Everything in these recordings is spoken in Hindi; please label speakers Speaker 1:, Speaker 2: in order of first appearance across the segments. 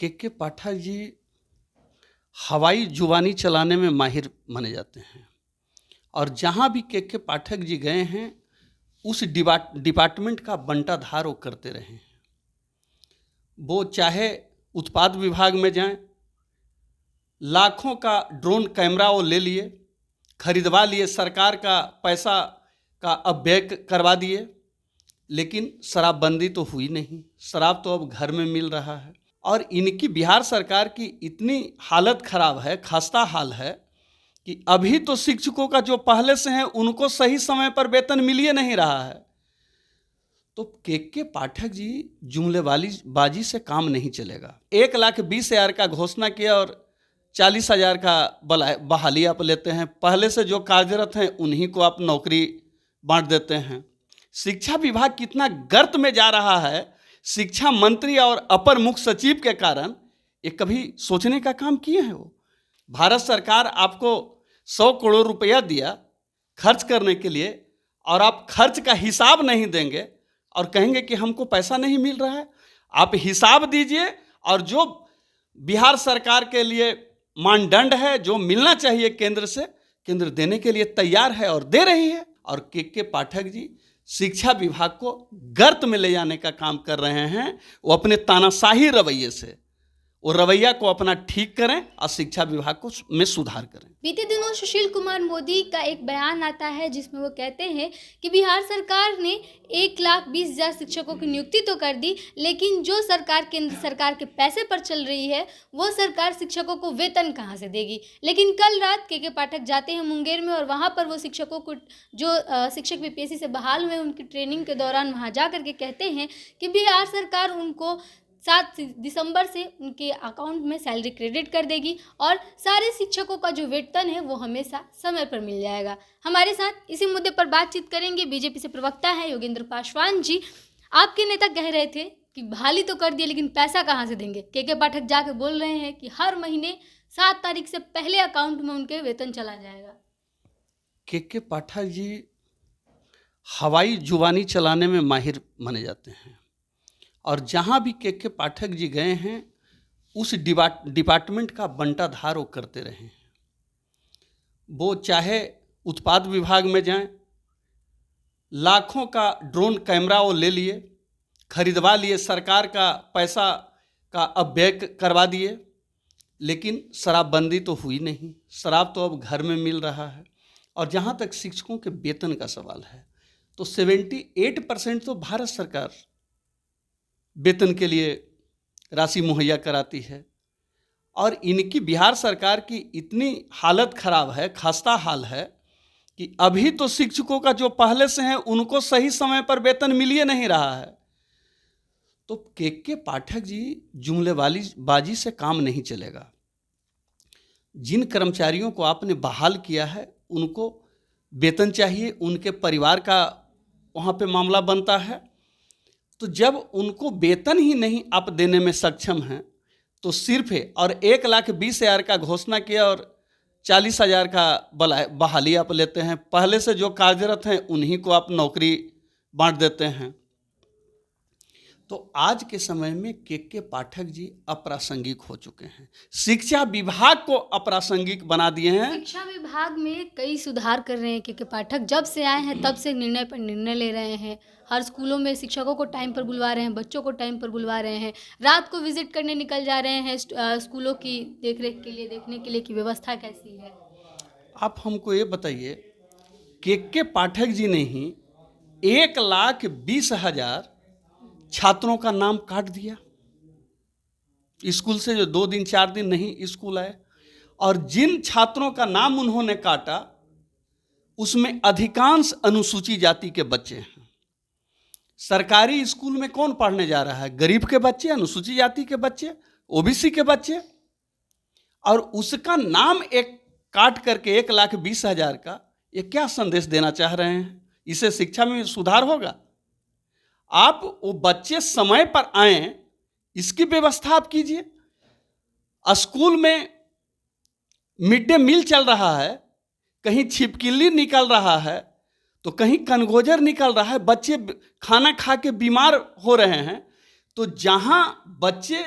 Speaker 1: के पाठक जी हवाई जुबानी चलाने में माहिर माने जाते हैं और जहाँ भी के पाठक जी गए हैं उस डिपार्टमेंट का बंटाधार वो करते रहे हैं। वो चाहे उत्पाद विभाग में जाएं, लाखों का ड्रोन कैमरा वो ले लिए, खरीदवा लिए, सरकार का पैसा का अपव्यय करवा दिए, लेकिन शराबबंदी तो हुई नहीं। शराब तो अब घर में मिल रहा है और इनकी बिहार सरकार की इतनी हालत खराब है, खस्ता हाल है कि अभी तो शिक्षकों का जो पहले से है उनको सही समय पर वेतन मिल ही नहीं रहा है। तो के पाठक जी जुमलेबाजी से काम नहीं चलेगा। 1,20,000 का घोषणा किया और 40,000 का बहाली आप लेते हैं। पहले से जो कार्यरत हैं उन्हीं को आप नौकरी बांट देते हैं। शिक्षा विभाग कितना गर्त में जा रहा है शिक्षा मंत्री और अपर मुख्य सचिव के कारण, ये कभी सोचने का काम किए हैं? वो भारत सरकार आपको 100 करोड़ रुपया दिया खर्च करने के लिए और आप खर्च का हिसाब नहीं देंगे और कहेंगे कि हमको पैसा नहीं मिल रहा है। आप हिसाब दीजिए और जो बिहार सरकार के लिए मानदंड है, जो मिलना चाहिए केंद्र से, केंद्र देने के लिए तैयार है और दे रही है। और के पाठक जी शिक्षा विभाग को गर्त में ले जाने का काम कर रहे हैं। वो अपने तानाशाही रवैये से वो रवैया को अपना ठीक करें और शिक्षा विभाग को में सुधार करें।
Speaker 2: बीते दिनों सुशील कुमार मोदी का एक बयान आता है जिसमें वो कहते हैं कि बिहार सरकार ने 1,20,000 शिक्षकों की नियुक्ति तो कर दी, लेकिन जो सरकार केंद्र सरकार के पैसे पर चल रही है वो सरकार शिक्षकों को वेतन कहाँ से देगी। लेकिन कल रात के पाठक जाते हैं मुंगेर में और वहाँ पर वो शिक्षकों को जो शिक्षक बीपीएससी से बहाल हुए उनकी ट्रेनिंग के दौरान वहाँ जा करके कहते हैं कि बिहार सरकार उनको 7 दिसंबर से उनके अकाउंट में सैलरी क्रेडिट कर देगी और सारे शिक्षकों का जो वेतन है वो हमेशा समय पर मिल जाएगा। हमारे साथ इसी मुद्दे पर बातचीत करेंगे बीजेपी से प्रवक्ता है योगेंद्र पासवान जी। आपके नेता कह रहे थे कि बहाली तो कर दिए लेकिन पैसा कहाँ से देंगे। के पाठक जाके बोल रहे हैं कि हर महीने 7 तारीख से पहले अकाउंट में उनके वेतन चला जाएगा।
Speaker 1: के पाठक जी हवाई जुबानी चलाने में माहिर माने जाते हैं और जहाँ भी के पाठक जी गए हैं उस डिपार्टमेंट का बंटाधार वो करते रहे हैं। वो चाहे उत्पाद विभाग में जाएं, लाखों का ड्रोन कैमरा वो ले लिए, खरीदवा लिए, सरकार का पैसा का अपव्यय करवा दिए, लेकिन शराबबंदी तो हुई नहीं। शराब तो अब घर में मिल रहा है। और जहाँ तक शिक्षकों के वेतन का सवाल है तो 78% तो भारत सरकार वेतन के लिए राशि मुहैया कराती है और इनकी बिहार सरकार की इतनी हालत खराब है, खस्ता हाल है कि अभी तो शिक्षकों का जो पहले से है उनको सही समय पर वेतन मिल ही नहीं रहा है। तो के पाठक जी जुमलेबाजी से काम नहीं चलेगा। जिन कर्मचारियों को आपने बहाल किया है उनको वेतन चाहिए, उनके परिवार का वहाँ पे मामला बनता है। तो जब उनको वेतन ही नहीं आप देने में सक्षम हैं तो सिर्फ और 1,20,000 का घोषणा किया और 40,000 का बहाली आप लेते हैं। पहले से जो कार्यरत हैं उन्हीं को आप नौकरी बांट देते हैं। तो आज के समय में के पाठक जी अप्रासंगिक हो चुके हैं। शिक्षा विभाग को अप्रासंगिक बना दिए हैं।
Speaker 2: शिक्षा विभाग में कई सुधार कर रहे हैं के पाठक जब से आए हैं तब से निर्णय पर निर्णय ले रहे हैं। हर स्कूलों में शिक्षकों को टाइम पर बुलवा रहे हैं, बच्चों को टाइम पर बुलवा रहे हैं, रात को विजिट करने निकल जा रहे हैं स्कूलों की देखरेख के लिए, देखने के लिए कि व्यवस्था कैसी है।
Speaker 1: आप हमको ये बताइए, के पाठक जी ने ही 1,20,000 छात्रों का नाम काट दिया स्कूल से, जो 2 दिन 4 दिन नहीं स्कूल आए। और जिन छात्रों का नाम उन्होंने काटा उसमें अधिकांश अनुसूचित जाति के बच्चे हैं। सरकारी स्कूल में कौन पढ़ने जा रहा है? गरीब के बच्चे, अनुसूचित जाति के बच्चे, ओबीसी के बच्चे। और उसका नाम एक काट करके 1,20,000 का, ये क्या संदेश देना चाह रहे हैं? इससे शिक्षा में सुधार होगा? आप वो बच्चे समय पर आए इसकी व्यवस्था आप कीजिए। स्कूल में मिड डे मील चल रहा है, कहीं छिपकली निकल रहा है तो कहीं कनगोजर निकल रहा है, बच्चे खाना खा के बीमार हो रहे हैं। तो जहां बच्चे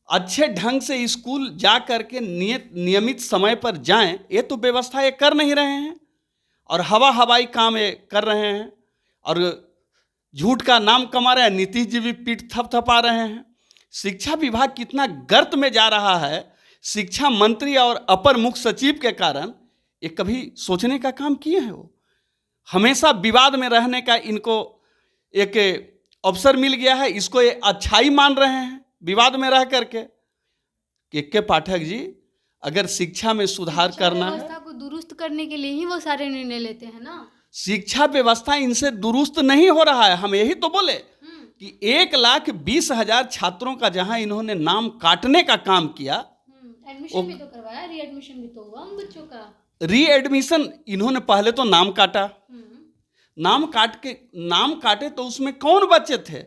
Speaker 1: अच्छे ढंग से स्कूल जा करके नियमित समय पर जाएं, ये तो व्यवस्था ये कर नहीं रहे हैं और हवाई काम ये कर रहे हैं और झूठ का नाम कमा रहे हैं। नीतीश जी भी पीठ थपथपा रहे हैं। शिक्षा विभाग कितना गर्त में जा रहा है शिक्षा मंत्री और अपर मुख्य सचिव के कारण, ये कभी सोचने का काम किए हैं? वो हमेशा विवाद में रहने का इनको एक अवसर मिल गया है, इसको ये अच्छाई मान रहे हैं विवाद में रह करके। के पाठक जी, अगर शिक्षा में सुधार करना है,
Speaker 2: व्यवस्था को दुरुस्त करने के लिए ही वो सारे निर्णय लेते हैं ना।
Speaker 1: शिक्षा व्यवस्था इनसे दुरुस्त नहीं हो रहा है। हम यही तो बोले कि 1,20,000 छात्रों का जहां इन्होंने नाम काटने का काम किया,
Speaker 2: एडमिशन भी तो करवाया, रीएडमिशन भी तो हुआ उन बच्चों का।
Speaker 1: रीएडमिशन इन्होंने पहले तो नाम काटा, नाम काटे तो उसमें कौन बच्चे थे?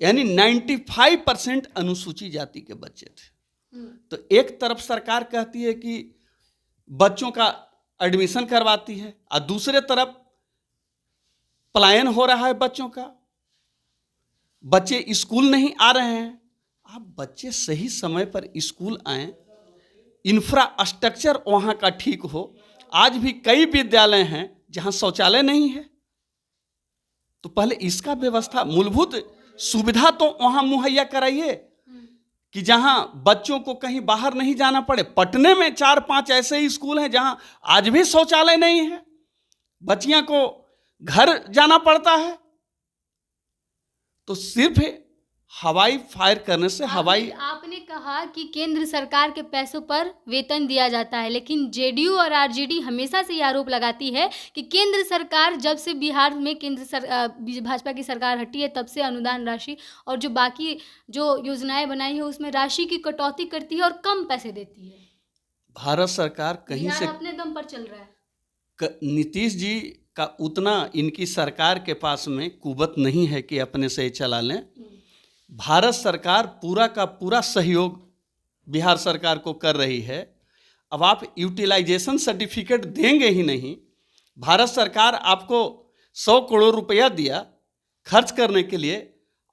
Speaker 1: यानी 95% अनुसूचित जाति के बच्चे थे। तो एक तरफ सरकार कहती है कि बच्चों का एडमिशन करवाती है और दूसरे तरफ पलायन हो रहा है बच्चों का, बच्चे स्कूल नहीं आ रहे हैं। आप बच्चे सही समय पर स्कूल आएं, इंफ्रास्ट्रक्चर वहाँ का ठीक हो। आज भी कई विद्यालय हैं जहाँ शौचालय नहीं है, तो पहले इसका व्यवस्था, मूलभूत सुविधा तो वहाँ मुहैया कराइए कि जहाँ बच्चों को कहीं बाहर नहीं जाना पड़े। पटने में 4-5 ऐसे ही स्कूल हैं जहाँ आज भी शौचालय नहीं है, बच्चियां को घर जाना पड़ता है। तो सिर्फ हवाई फायर करने से
Speaker 2: आपने कहा कि केंद्र सरकार के पैसों पर वेतन दिया जाता है, लेकिन जेडीयू और आरजेडी हमेशा से ये आरोप लगाती है कि केंद्र सरकार, जब से बिहार में भाजपा की सरकार हटी है, तब से अनुदान राशि और जो बाकी जो योजनाएं बनाई है उसमें राशि की कटौती करती है और कम पैसे देती है।
Speaker 1: भारत सरकार कहीं से
Speaker 2: अपने दम पर चल रहा है।
Speaker 1: नीतीश जी का उतना इनकी सरकार के पास में कुवत नहीं है कि अपने से चला लें। भारत सरकार पूरा का पूरा सहयोग बिहार सरकार को कर रही है। अब आप यूटिलाइजेशन सर्टिफिकेट देंगे ही नहीं। भारत सरकार आपको 100 करोड़ रुपया दिया खर्च करने के लिए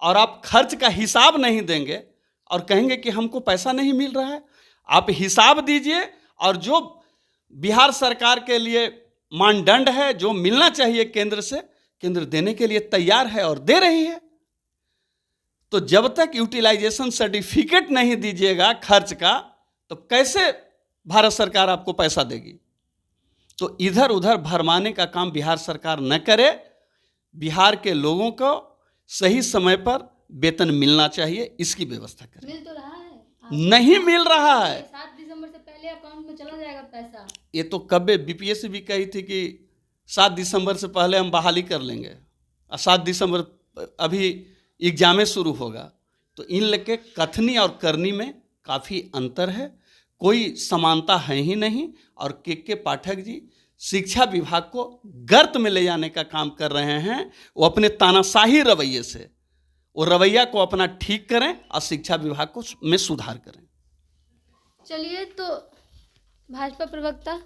Speaker 1: और आप खर्च का हिसाब नहीं देंगे और कहेंगे कि हमको पैसा नहीं मिल रहा है। आप हिसाब दीजिए और जो बिहार सरकार के लिए मानदंड है, जो मिलना चाहिए केंद्र से, केंद्र देने के लिए तैयार है और दे रही है। तो जब तक यूटिलाइजेशन सर्टिफिकेट नहीं दीजिएगा खर्च का, तो कैसे भारत सरकार आपको पैसा देगी? तो इधर उधर भरमाने का काम बिहार सरकार न करे। बिहार के लोगों को सही समय पर वेतन मिलना चाहिए, इसकी व्यवस्था करें।
Speaker 2: मिल तो रहा है?
Speaker 1: नहीं मिल रहा है।
Speaker 2: 7 दिसंबर से पहले अकाउंट में चला जाएगा पैसा।
Speaker 1: ये तो कब बीपीएससी भी कही थी कि 7 दिसंबर से पहले हम बहाली कर लेंगे और 7 दिसंबर अभी एग्जामें शुरू होगा। तो इन लोग के कथनी और करनी में काफ़ी अंतर है, कोई समानता है ही नहीं। और के पाठक जी शिक्षा विभाग को गर्त में ले जाने का काम कर रहे हैं। वो अपने तानाशाही रवैये से वो रवैया को अपना ठीक करें और शिक्षा विभाग को में सुधार करें।
Speaker 2: चलिए, तो भाजपा प्रवक्ता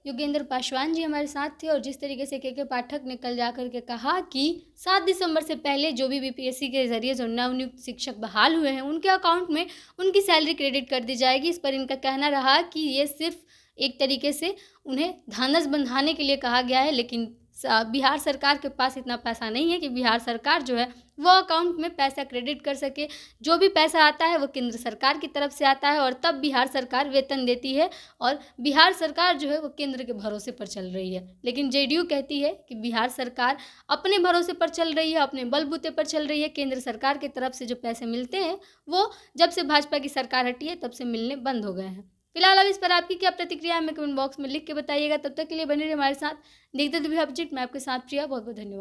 Speaker 2: योगेंद्र पासवान जी हमारे साथ थे और जिस तरीके से के पाठक ने कल जाकर के कहा कि 7 दिसंबर से पहले जो भी बीपीएससी के जरिए जो नवनियुक्त शिक्षक बहाल हुए हैं उनके अकाउंट में उनकी सैलरी क्रेडिट कर दी जाएगी। इस पर इनका कहना रहा कि ये सिर्फ एक तरीके से उन्हें धानस बंधाने के लिए कहा गया है, लेकिन बिहार सरकार के पास इतना पैसा नहीं है कि बिहार सरकार जो है वो अकाउंट में पैसा क्रेडिट कर सके। जो भी पैसा आता है वो केंद्र सरकार की तरफ से आता है और तब बिहार सरकार वेतन देती है और बिहार सरकार जो है वो केंद्र के भरोसे पर चल रही है। लेकिन जेडीयू कहती है कि बिहार सरकार अपने भरोसे पर चल रही है, अपने बलबूते पर चल रही है। केंद्र सरकार की तरफ से जो पैसे मिलते हैं वो जब से भाजपा की सरकार हटी है तब से मिलने बंद हो गए हैं। फिलहाल अब इस पर आपकी क्या प्रतिक्रिया है, हमें कमेंट बॉक्स में लिख के बताइएगा। तब तक के लिए बने रहिए हमारे साथ, देखते रहिए अपडेट। मैं आपके साथ प्रिया, बहुत बहुत धन्यवाद।